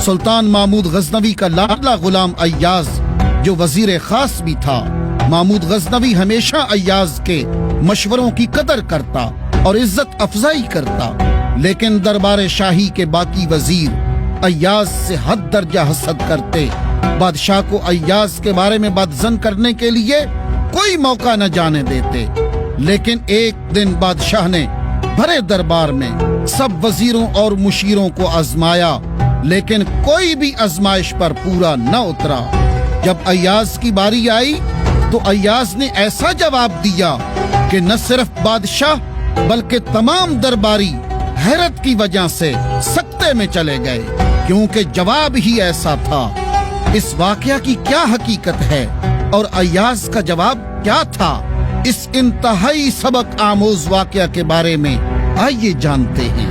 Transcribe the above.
سلطان محمود غزنوی کا لاڈلا غلام ایاز جو وزیر خاص بھی تھا، محمود غزنوی ہمیشہ ایاز کے مشوروں کی قدر کرتا اور عزت افزائی کرتا، لیکن دربار شاہی کے باقی وزیر ایاز سے حد درجہ حسد کرتے، بادشاہ کو ایاز کے بارے میں بدظن کرنے کے لیے کوئی موقع نہ جانے دیتے۔ لیکن ایک دن بادشاہ نے بھرے دربار میں سب وزیروں اور مشیروں کو آزمایا، لیکن کوئی بھی آزمائش پر پورا نہ اترا۔ جب ایاز کی باری آئی تو ایاز نے ایسا جواب دیا کہ نہ صرف بادشاہ بلکہ تمام درباری حیرت کی وجہ سے سکتے میں چلے گئے، کیونکہ جواب ہی ایسا تھا۔ اس واقعہ کی کیا حقیقت ہے اور ایاز کا جواب کیا تھا، اس انتہائی سبق آموز واقعہ کے بارے میں آئیے جانتے ہیں۔